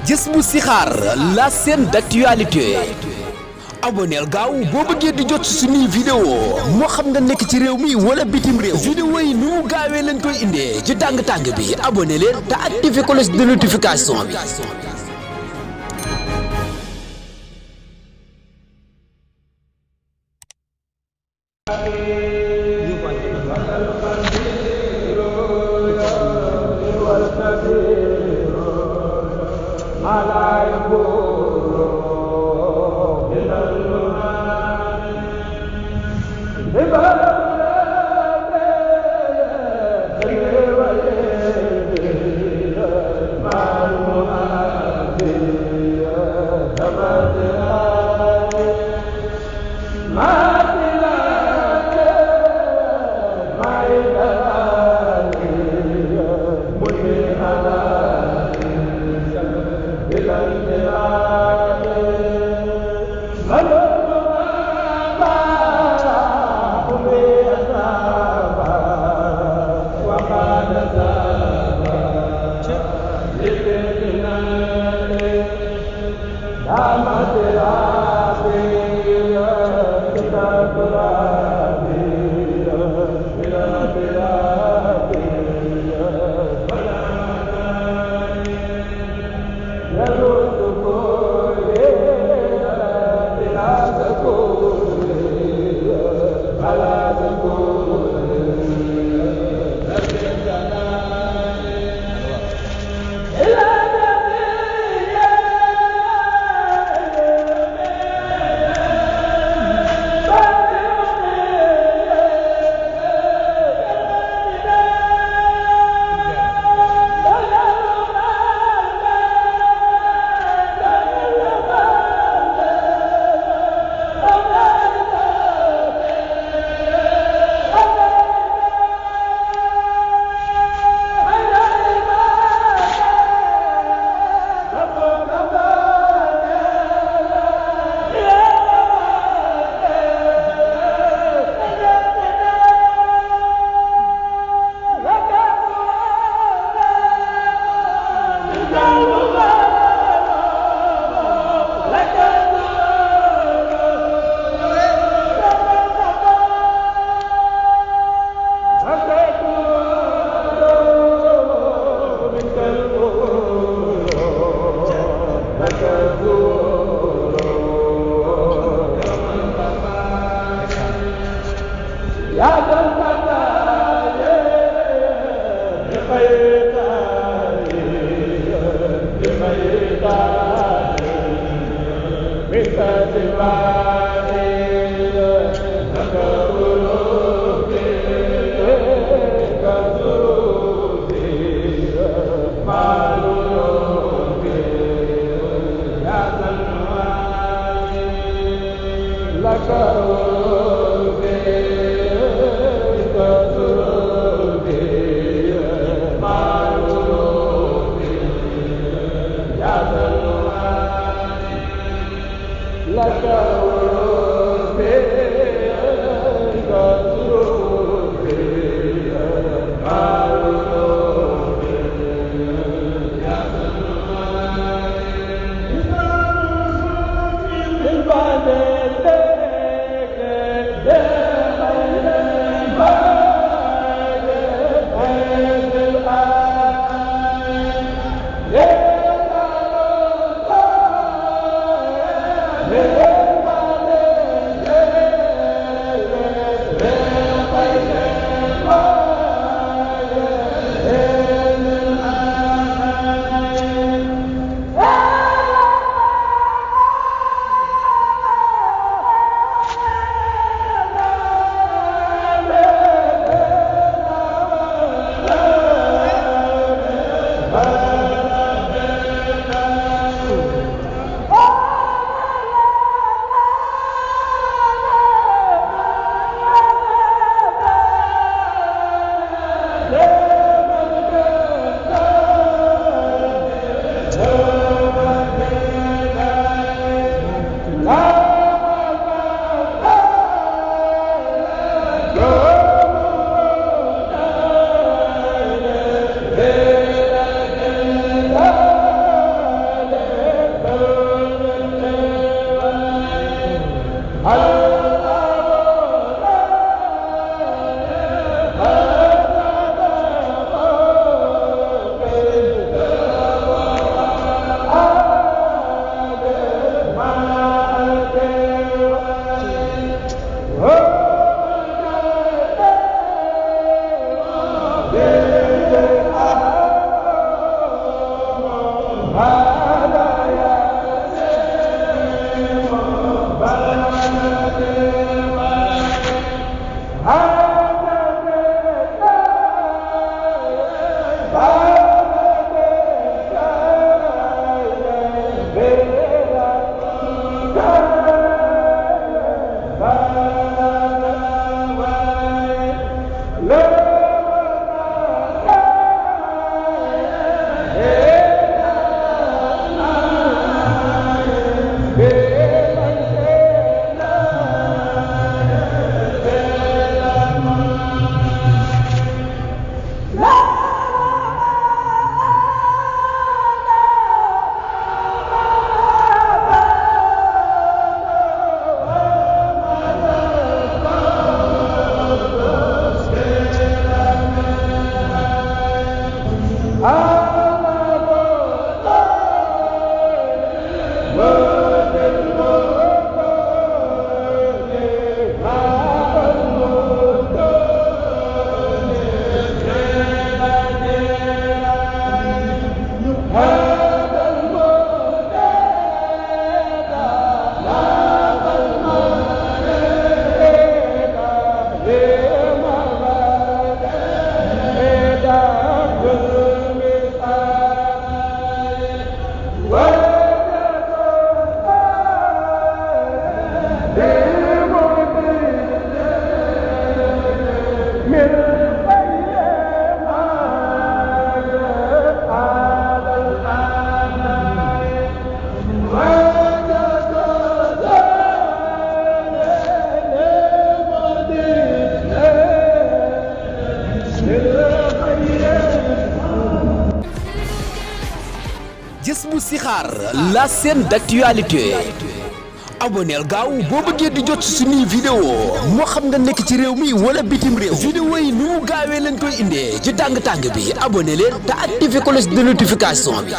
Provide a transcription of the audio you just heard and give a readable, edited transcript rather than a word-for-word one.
Jazboul Chikhar, la chaîne d'actualité. abonneel gaaw boo bëggee di jot suñuy vidéo moo xam nga nekk ci réew mi wala bitim réew. vidéo yi nu mu gaawee lañ koy indee ci tàng-tàng bi abonné leen te activé cloche de notification bi. Bila Jazboul Chikhar, la chaîne d'actualité. aboneel gaaw boo bëggee di jot suñuy vidéo moo xam nga nekk ci réew mi wala bitim réew. vidéo yi nu mu gaawee lañ koy indee ci tàng-tàng bi abonné leen te activé cloche de notification bi.